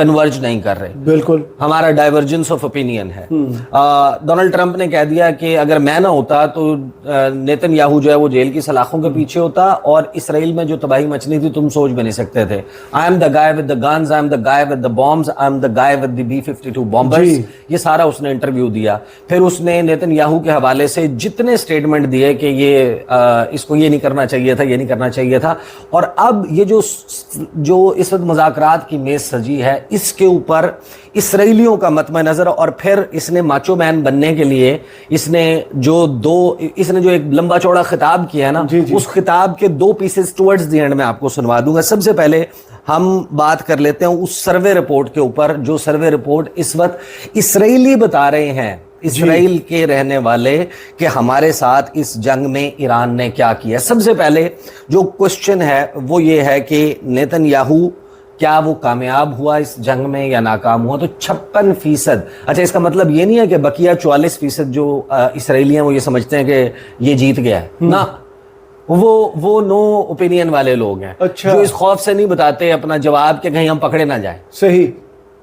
Converge نہیں کر رہے, بالکل ہمارا ڈائیورجنس آف اوپینین ہے. ڈونلڈ ٹرمپ نے کہہ دیا کہ اگر میں نہ ہوتا تو نیتن یاہو جو ہے وہ جیل کی سلاخوں کے پیچھے ہوتا, اور اسرائیل میں جو تباہی مچنی تھی تم سوچ بھی نہیں سکتے تھے. I'm the guy with the guns, I'm the guy with the bombs, I'm the guy with the B-52 bombers. یہ سارا اس نے انٹرویو دیا. پھر اس نے نیتن یاہو کے حوالے سے جتنے اسٹیٹمنٹ دیے کہ یہ اس کو یہ نہیں کرنا چاہیے تھا, یہ نہیں کرنا چاہیے تھا. اور اب یہ جو اس وقت مذاکرات کی میز سجی ہے, اس کے اوپر اسرائیلیوں کا مطمع نظر, اور پھر اس نے ماچو مین بننے کے لیے اس نے جو ایک لمبا چوڑا خطاب کیا ہے نا, اس خطاب کے 2 پیسز ٹورڈز دی اینڈ میں آپ کو سنوا دوں گا. سب سے پہلے ہم بات کر لیتے ہیں اس سروے رپورٹ کے اوپر, جو سروے رپورٹ اس وقت اسرائیلی بتا رہے ہیں, اسرائیل کے رہنے والے, کہ ہمارے ساتھ اس جنگ میں ایران نے کیا کیا. سب سے پہلے جو کوشچن ہے وہ یہ ہے کہ نیتن یاہو کیا وہ کامیاب ہوا اس جنگ میں یا ناکام ہوا؟ تو 56%. اچھا, اس کا مطلب یہ نہیں ہے کہ بقیہ 44% جو اسرائیلی ہیں وہ یہ سمجھتے ہیں کہ یہ جیت گیا ہے, نہ, وہ نو اوپینین والے لوگ ہیں جو اس خوف سے نہیں بتاتے اپنا جواب کہ کہیں ہم پکڑے نہ جائیں. صحیح,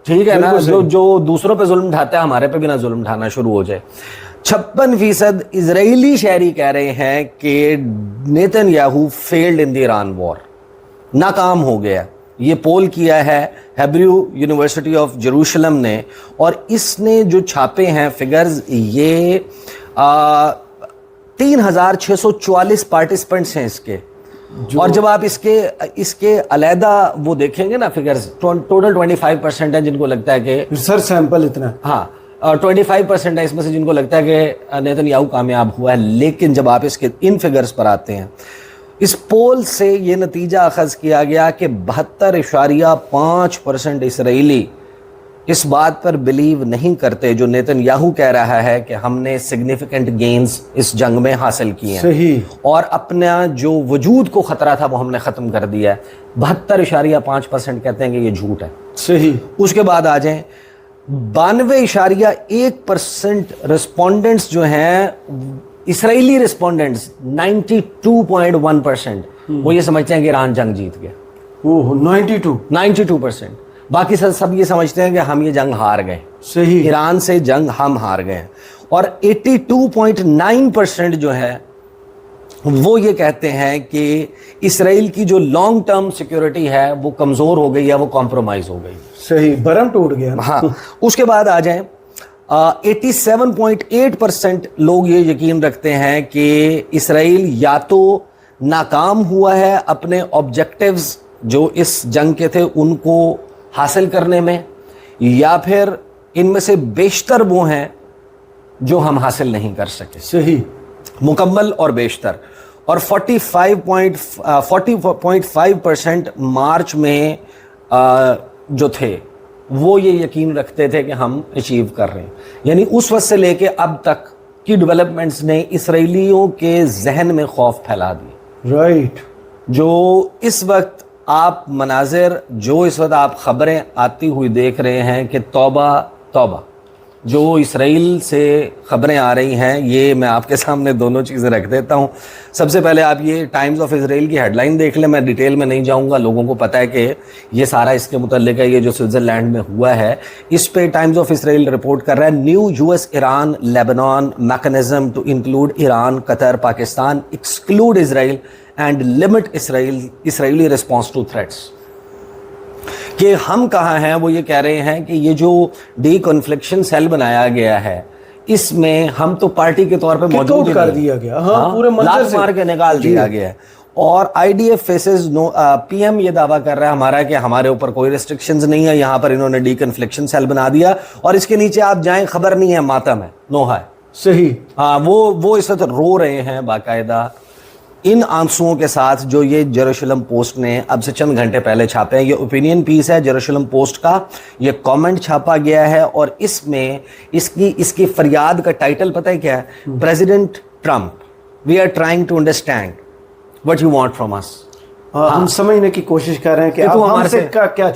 ٹھیک ہے نا, جو دوسروں پہ ظلم اٹھاتا ہے ہمارے پہ بھی نہ ظلم اٹھانا شروع ہو جائے. 56% اسرائیلی شہری کہہ رہے ہیں کہ نیتن یاہو فیلڈ ان دی ایران وار, ناکام ہو گیا. یہ پول کیا ہے ہیبریو یونیورسٹی آف جروشلم نے, اور اس نے جو چھاپے ہیں فگرز, یہ 3644 پارٹیسپنٹس ہیں اس کے. اور جب آپ اس کے علیحدہ وہ دیکھیں گے نا فگرز, ٹوٹل 25% ہیں جن کو لگتا ہے کہ ریسرچ سیمپل اتنا, ہاں 25% ہے اس میں سے جن کو لگتا ہے کہ نیتن یاہو کامیاب ہوا ہے. لیکن جب آپ اس کے ان فگرز پر آتے ہیں, اس پول سے یہ نتیجہ اخذ کیا گیا کہ 72.5% اسرائیلی اس بات پر بلیو نہیں کرتے جو نیتن یاہو کہہ رہا ہے کہ ہم نے سگنیفیکنٹ گینز اس جنگ میں حاصل کیے ہیں. صحیح, اور اپنا جو وجود کو خطرہ تھا وہ ہم نے ختم کر دیا ہے. 72.5% کہتے ہیں کہ یہ جھوٹ ہے. صحیح. اس کے بعد آ جائیں 92.1% رسپونڈنٹس جو ہیں اسرائیلی رسپونڈنٹس 92.1% وہ یہ سمجھتے ہیں کہ ایران جنگ جیت گیا. 92%. باقی سب یہ سمجھتے ہیں کہ ہم یہ جنگ ہار گئے. صحیح, ایران سے جنگ ہم ہار گئے. اور 82.9% جو ہے وہ یہ کہتے ہیں کہ اسرائیل کی جو لانگ ٹرم سیکیورٹی ہے وہ کمزور ہو گئی ہے, وہ کمپرومائز ہو گئی. صحیح, برم ٹوٹ گیا. ہاں, اس کے بعد آ جائیں 87.8% لوگ یہ یقین رکھتے ہیں کہ اسرائیل یا تو ناکام ہوا ہے اپنے آبجیکٹیوز جو اس جنگ کے تھے ان کو حاصل کرنے میں, یا پھر ان میں سے بیشتر وہ ہیں جو ہم حاصل نہیں کر سکے. صحیح, مکمل اور بیشتر. اور 40.5% مارچ میں جو تھے وہ یہ یقین رکھتے تھے کہ ہم اچیو کر رہے ہیں. یعنی اس وقت سے لے کے اب تک کی ڈیولپمنٹس نے اسرائیلیوں کے ذہن میں خوف پھیلا دی. رائٹ. جو اس وقت آپ مناظر, جو اس وقت آپ خبریں آتی ہوئی دیکھ رہے ہیں کہ توبہ توبہ, جو اسرائیل سے خبریں آ رہی ہیں, یہ میں آپ کے سامنے دونوں چیزیں رکھ دیتا ہوں. سب سے پہلے آپ یہ ٹائمز آف اسرائیل کی ہیڈ لائن دیکھ لیں, میں ڈیٹیل میں نہیں جاؤں گا, لوگوں کو پتہ ہے کہ یہ سارا اس کے متعلق ہے, یہ جو سوئٹزرلینڈ میں ہوا ہے اس پہ ٹائمز آف اسرائیل رپورٹ کر رہا ہے. New US Iran Lebanon mechanism to include Iran Qatar Pakistan exclude Israel and limit Israeli response to threats. کہ ہم کہاں ہیں, وہ یہ کہہ رہے ہیں کہ یہ جو ڈی کنفلکشن سیل بنایا گیا ہے اس میں ہم تو پارٹی کے طور پہ موجود کر دیا گیا, ہاں پورے منظر سے مار کے نکال دیا گیا ہے. اور IDF فیسز نو, PM یہ دعویٰ کر رہا ہے ہمارا کہ ہمارے اوپر کوئی ریسٹرکشنز نہیں ہے, یہاں پر انہوں نے ڈی کنفلکشن سیل بنا دیا, اور اس کے نیچے آپ جائیں خبر نہیں ہے, ماتم ہے, نوحہ ہے. صحیح, ہاں, وہ اس وقت رو رہے ہیں باقاعدہ ان آنسوؤں کے ساتھ, جو یہ جیروشلم پوسٹ نے اب سے چند گھنٹے پہلے چھاپے ہیں. یہ اوپینین پیس ہے جیروشلم پوسٹ کا, یہ کامنٹ چھاپا گیا ہے, اور اس میں اس کی فریاد کا ٹائٹل پتہ ہے کیا ہے؟ President Trump we are trying to understand what you want from us. ہم سمجھنے کی کوشش کر رہے ہیں کہ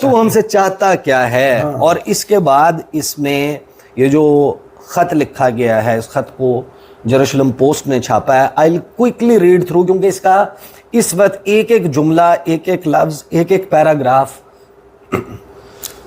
تو ہم سے چاہتا کیا ہے. اور اس کے بعد اس میں یہ جو خط لکھا گیا ہے, اس خط کو جیروشلم پوسٹ نے چھاپا ہے. آئی ول کوئکلی ریڈ تھرو, کیونکہ اس کا اس وقت ایک ایک جملہ, ایک ایک لفظ, ایک ایک paragraph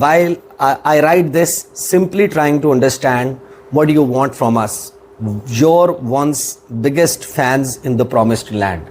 while I write this simply trying to understand what you want from us, your once biggest fans in the promised land,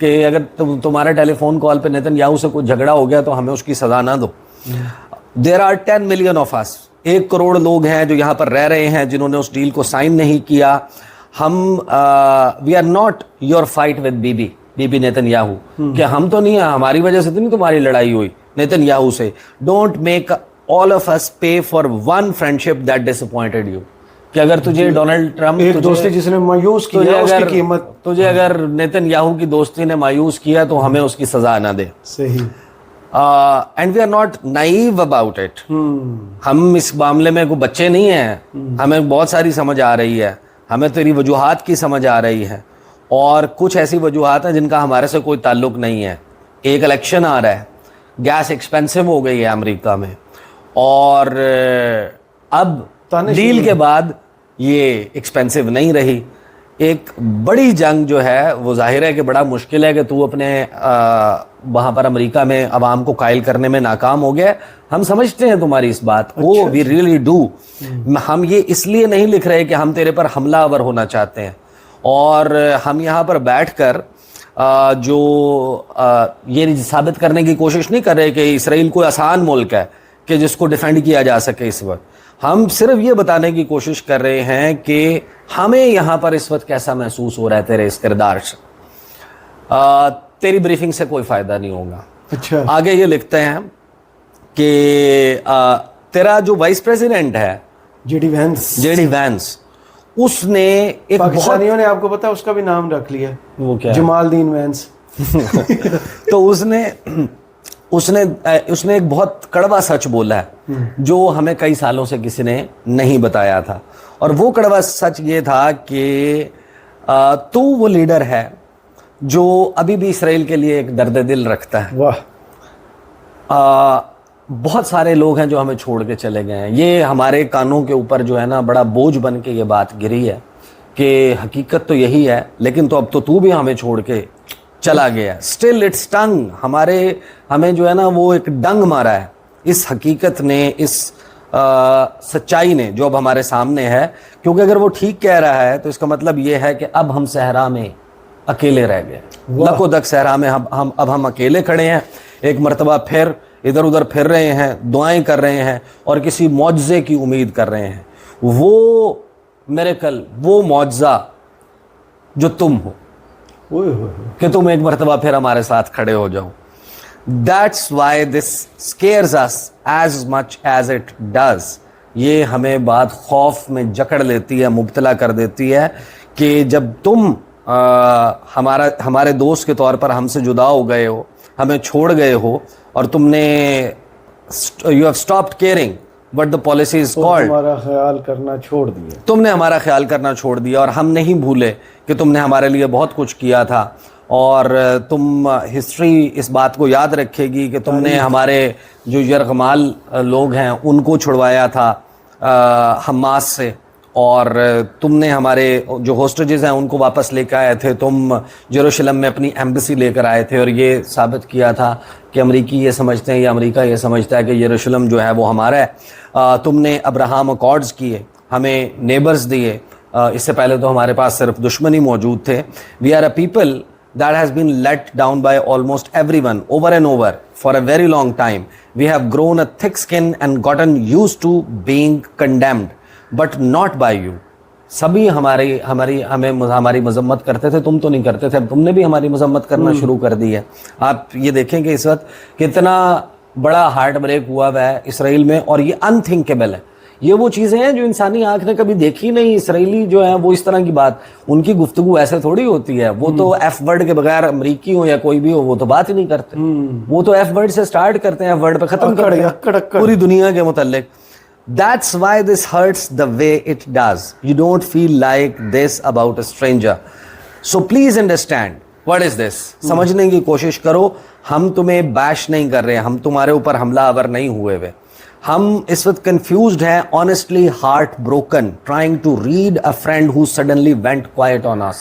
کہ اگر تمہارے ٹیلی فون کال پہ نیتن یاہو سے کوئی جھگڑا ہو گیا تو ہمیں اس کی سزا نہ دو. There are 10 million of us. 1 crore لوگ ہیں جو یہاں پر رہ رہے ہیں جنہوں نے اس ڈیل کو سائن نہیں کیا. ہم we are not your fight with Bibi Netanyahu, کہ ہم تو نہیں ہیں, ہماری وجہ سے تو نہیں تمہاری لڑائی ہوئی نیتن یاہو سے. Don't make all of us pay for one friendship that disappointed you. کہ اگر تجھے ڈونلڈ ٹرمپ ایک دوستی جس نے مایوس کیا اس کی قیمت, تجھے اگر نیتن یاہو کی دوستی نے مایوس کیا تو ہمیں اس کی سزا نہ دے. صحیح. And we are not naive about it. ہم اس معاملے میں کوئی بچے نہیں ہیں, ہمیں بہت ساری سمجھ آ رہی ہے, ہمیں تیری وجوہات کی سمجھ آ رہی ہے, اور کچھ ایسی وجوہات ہیں جن کا ہمارے سے کوئی تعلق نہیں ہے. ایک الیکشن آ رہا ہے, گیس ایکسپینسو ہو گئی ہے امریکہ میں, اور اب ڈیل کے بعد یہ ایکسپینسو نہیں رہی. ایک بڑی جنگ جو ہے وہ ظاہر ہے کہ بڑا مشکل ہے کہ تو اپنے وہاں پر امریکہ میں عوام کو قائل کرنے میں ناکام ہو گیا. ہم سمجھتے ہیں تمہاری اس بات کو, وی ریئلی ڈو. ہم یہ اس لیے نہیں لکھ رہے کہ ہم تیرے پر حملہ آور ہونا چاہتے ہیں, اور ہم یہاں پر بیٹھ کر جو یہ ثابت کرنے کی کوشش نہیں کر رہے کہ اسرائیل کوئی آسان ملک ہے کہ جس کو ڈیفینڈ کیا جا سکے. اس وقت ہم صرف یہ بتانے کی کوشش کر رہے ہیں کہ ہمیں یہاں پر اس وقت کیسا محسوس ہو رہا ہے تیرے اس کردار سے. تیری بریفنگ سے کوئی فائدہ نہیں ہوگا. اچھا. آگے یہ لکھتے ہیں کہ تیرا جو وائس پریزیڈنٹ ہے جے ڈی وینس, اس نے ایک پاکستانیوں نے آپ کو پتا اس کا بھی نام رکھ لیا, وہ کیا, جمال الدین وینس. تو اس نے ایک بہت کڑوا سچ بولا ہے جو ہمیں کئی سالوں سے کسی نے نہیں بتایا تھا, اور وہ کڑوا سچ یہ تھا کہ تو وہ لیڈر ہے جو ابھی بھی اسرائیل کے لیے ایک درد دل رکھتا ہے. واہ. بہت سارے لوگ ہیں جو ہمیں چھوڑ کے چلے گئے ہیں. یہ ہمارے کانوں کے اوپر جو ہے نا بڑا بوجھ بن کے یہ بات گری ہے کہ حقیقت تو یہی ہے, لیکن تو بھی ہمیں چھوڑ کے چلا گیا. اسٹل اٹس ٹنگ, ہمیں جو ہے نا وہ ایک ڈنگ مارا ہے اس حقیقت نے, اس سچائی نے جو اب ہمارے سامنے ہے. کیونکہ اگر وہ ٹھیک کہہ رہا ہے تو اس کا مطلب یہ ہے کہ اب ہم صحرا میں اکیلے رہ گئے, لکو دک صحرا میں اب ہم اکیلے کھڑے ہیں. ایک مرتبہ پھر ادھر ادھر پھر رہے ہیں, دعائیں کر رہے ہیں اور کسی معجزے کی امید کر رہے ہیں. وہ میریکل, وہ معجزہ جو تم ہو, کہ تم ایک مرتبہ پھر ہمارے ساتھ کھڑے ہو جاؤ. That's why this scares us as much as it does. یہ ہمیں بات خوف میں جکڑ لیتی ہے, مبتلا کر دیتی ہے کہ جب تم ہمارے دوست کے طور پر ہم سے جدا ہو گئے ہو, ہمیں چھوڑ گئے ہو, اور تم نے you have stopped caring what the policy is called. ہمارا خیال کرنا چھوڑ دیا, تم نے ہمارا خیال کرنا چھوڑ دیا, اور ہم نہیں بھولے کہ تم نے ہمارے لیے بہت کچھ کیا تھا, اور تم ہسٹری اس بات کو یاد رکھے گی کہ تم نے ہمارے جو یرغمال لوگ ہیں ان کو چھڑوایا تھا حماس سے, اور تم نے ہمارے جو ہوسٹیجز ہیں ان کو واپس لے کے آئے تھے. تم یروشلم میں اپنی ایمبیسی لے کر آئے تھے اور یہ ثابت کیا تھا کہ امریکی یہ سمجھتے ہیں یا امریکہ یہ سمجھتا ہے کہ یروشلم جو ہے وہ ہمارا ہے. تم نے ابراہم اکارڈز کیے, ہمیں نیبرز دیے. اس سے پہلے تو ہمارے پاس صرف دشمنی موجود تھے. We are a people that has been let down by almost everyone over and over for a very long time. We have grown a thick skin and gotten used to being condemned, but not by you. سبھی ہماری مذمت کرتے تھے, تم تو نہیں کرتے تھے. تم نے بھی ہماری مذمت کرنا شروع کر دی ہے. آپ یہ دیکھیں کہ اس وقت کتنا بڑا ہارٹ بریک ہوا ہے اسرائیل میں, اور یہ انتھنکیبل ہے. یہ وہ چیزیں ہیں جو انسانی آنکھ نے کبھی دیکھی نہیں. اسرائیلی جو ہیں وہ اس طرح کی بات, ان کی گفتگو ایسے تھوڑی ہوتی ہے. وہ تو ایف ورڈ کے بغیر, امریکی ہو یا کوئی بھی ہو, وہ تو بات ہی نہیں کرتے. وہ تو ایف ورڈ سے سٹارٹ کرتے ہیں, ایف ورڈ پہ ختم کرتے ہیں پوری دنیا کے متعلق. That's why this hurts the way it does. You don't feel like this about a stranger. So please understand what is this. سمجھنے کی کوشش کرو. ہم تمہیں بیش نہیں کر رہے, ہم تمہارے اوپر حملہ آور نہیں ہوئے ہوئے. ہم اس وقت کنفیوزڈ ہیں, honestly heart broken, trying to read a friend who suddenly went quiet on us.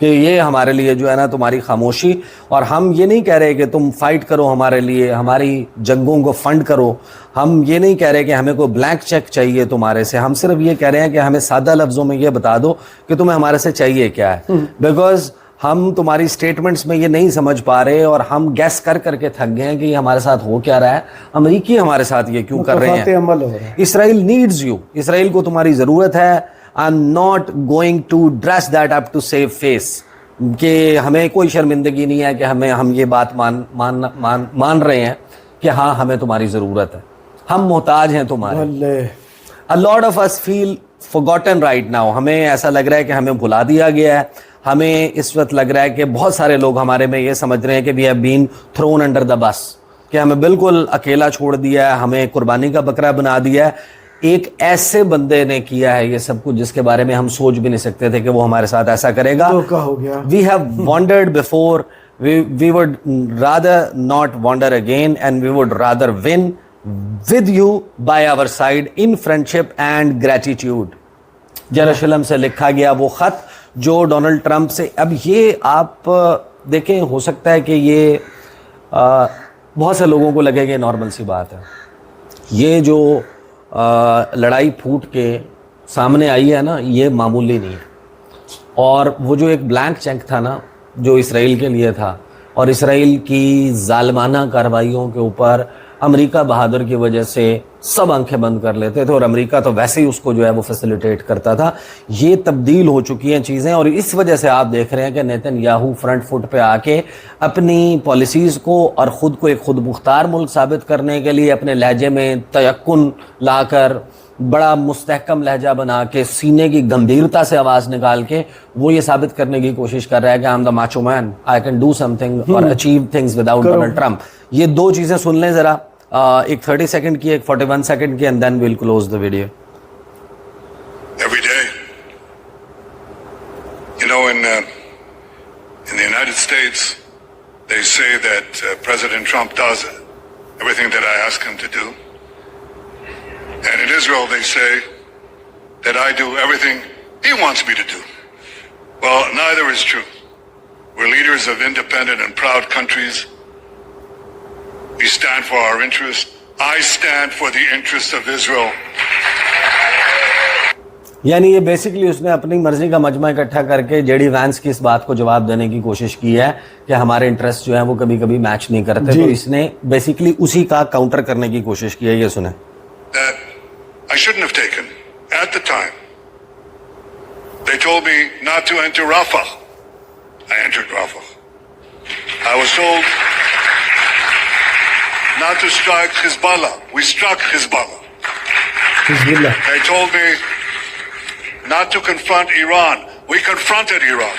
کہ یہ ہمارے لیے جو ہے نا تمہاری خاموشی, اور ہم یہ نہیں کہہ رہے کہ تم فائٹ کرو ہمارے لیے, ہماری جنگوں کو فنڈ کرو. ہم یہ نہیں کہہ رہے کہ ہمیں کوئی بلینک چیک چاہیے تمہارے سے. ہم صرف یہ کہہ رہے ہیں کہ ہمیں سادہ لفظوں میں یہ بتا دو کہ تمہیں ہمارے سے چاہیے کیا ہے. بیکاز ہم تمہاری سٹیٹمنٹس میں یہ نہیں سمجھ پا رہے اور ہم گیس کر کر کے تھک گئے ہیں کہ یہ ہمارے ساتھ ہو کیا رہا ہے, امریکی ہمارے ساتھ یہ کیوں کر رہے ہیں. عمل ہو رہا ہے. اسرائیل نیڈز یو, اسرائیل کو تمہاری ضرورت ہے. I am not going to dress that up to save face, کہ ہمیں کوئی شرمندگی نہیں ہے کہ ہم یہ بات مان رہے ہیں کہ ہاں ہمیں تمہاری ضرورت ہے, ہم محتاج ہیں تمہارے. A lot of us feel forgotten right now. ہمیں ایسا لگ رہا ہے کہ ہمیں بھلا دیا گیا ہے. ہمیں اس وقت لگ رہا ہے کہ بہت سارے لوگ ہمارے میں یہ سمجھ رہے ہیں کہ we have been thrown under the bus, کہ ہمیں بالکل اکیلا چھوڑ دیا ہے, ہمیں قربانی کا بکرا بنا دیا ہے. ایک ایسے بندے نے کیا ہے یہ سب کچھ جس کے بارے میں ہم سوچ بھی نہیں سکتے تھے کہ وہ ہمارے ساتھ ایسا کرے گا. We have wandered before. We would rather not wander again, and we would rather win with you by our side in friendship and gratitude. یروشلم سے لکھا گیا وہ خط جو ڈونلڈ ٹرمپ سے, اب یہ آپ دیکھیں, ہو سکتا ہے کہ یہ بہت سے لوگوں کو لگے کہ نارمل سی بات ہے. یہ جو لڑائی پھوٹ کے سامنے آئی ہے نا, یہ معمولی نہیں ہے. اور وہ جو ایک بلینک چیک تھا نا جو اسرائیل کے لیے تھا, اور اسرائیل کی ظالمانہ کارروائیوں کے اوپر امریکہ بہادر کی وجہ سے سب آنکھیں بند کر لیتے تھے, اور امریکہ تو ویسے ہی اس کو جو ہے وہ فیسیلیٹیٹ کرتا تھا. یہ تبدیل ہو چکی ہیں چیزیں, اور اس وجہ سے آپ دیکھ رہے ہیں کہ نیتن یاہو فرنٹ فٹ پہ آ کے اپنی پالیسیز کو اور خود کو ایک خود مختار ملک ثابت کرنے کے لیے اپنے لہجے میں تیقن لا کر, بڑا مستحکم لہجہ بنا کے, سینے کی گمبھیرتا سے آواز نکال کے وہ یہ ثابت کرنے کی کوشش کر رہا ہے کہ I'm the macho man, I can do something اور achieve things without Donald Trump. یہ دو چیزیں سن لیں ذرا, ایک 30 سیکنڈ کی, ایک 41 سیکنڈ کی, and then we'll close the video. Every day. You know, in the United States, they say that President Trump does everything that I ask him to do. And in Israel, they say that I do everything he wants me to do. Well, neither is true. We're leaders of independent and proud countries. We stand for our interests. I stand for the interests of Israel. یعنی یہ basically اس نے اپنی مرضی کا مجمع اکٹھا کر کے جے ڈی وینس کی اس بات کو جواب دینے کی کوشش کی ہے کہ ہمارے انٹرسٹ جو ہیں وہ کبھی کبھی میچ نہیں کرتے, تو اس نے بیسکلی اسی کا کاؤنٹر کرنے کی کوشش کی ہے. یہ سنیں. That I shouldn't have taken at the time. They told me not to enter Rafah. I entered Rafah. I was told not to strike Hezbollah. We struck Hezbollah. They told me not to confront Iran. We confronted Iran.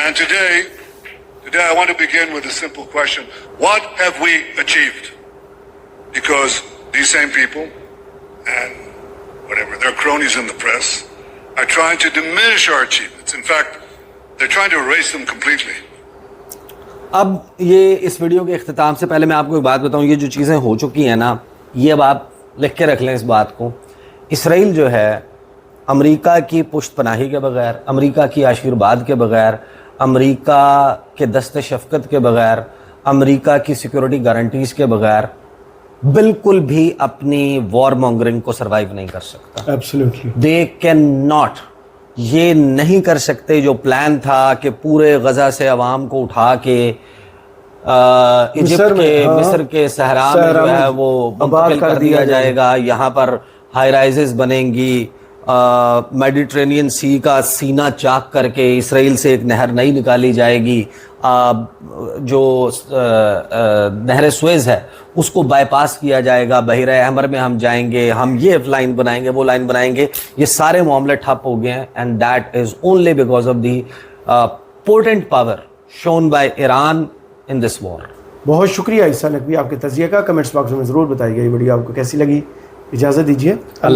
And today I want to begin with a simple question. What have we achieved? Because these same people and whatever, their cronies in the press are trying to diminish our achievements. In fact, they're trying to erase them completely. اب یہ اس video کے اختتام سے پہلے میں آپ کو ایک بات بتاؤں, یہ جو چیزیں ہو چکی ہیں نا, یہ اب آپ لکھ کے رکھ لیں اس بات کو. اسرائیل جو ہے امریکہ کی پشت پناہی کے بغیر, امریکہ کی آشیرواد کے بغیر, امریکہ کے دست شفقت کے بغیر, امریکہ کی سیکیورٹی گارنٹیز کے بغیر بالکل بھی اپنی وار مونگرنگ کو سروائیو نہیں کر سکتا. ایبسلیوٹلی دے کین ناٹ, یہ نہیں کر سکتے. جو پلان تھا کہ پورے غزہ سے عوام کو اٹھا کے ایجپٹ کے, مصر کے صحرا میں جو ہے وہ منتقل کر دیا جائے گا, یہاں پر ہائی رائزز بنیں گی, میڈیٹرینین سی کا سینہ چاک کر کے اسرائیل سے ایک نہر نئی نکالی جائے گی, جو نہر سویز ہے اس کو بائی پاس کیا جائے گا, بحیرہ احمر میں ہم جائیں گے, ہم یہ لائن بنائیں گے, وہ لائن بنائیں گے. یہ سارے معاملے ٹھپ ہو گئے ہیں, and that is only because of the potent power shown by Iran in this war. بہت شکریہ عیسیٰ نقوی آپ کے تجزیے کا. کمنٹس باکس میں ضرور بتائیے گا یہ ویڈیو آپ کو کیسی لگی. اجازت دیجیے. اللہ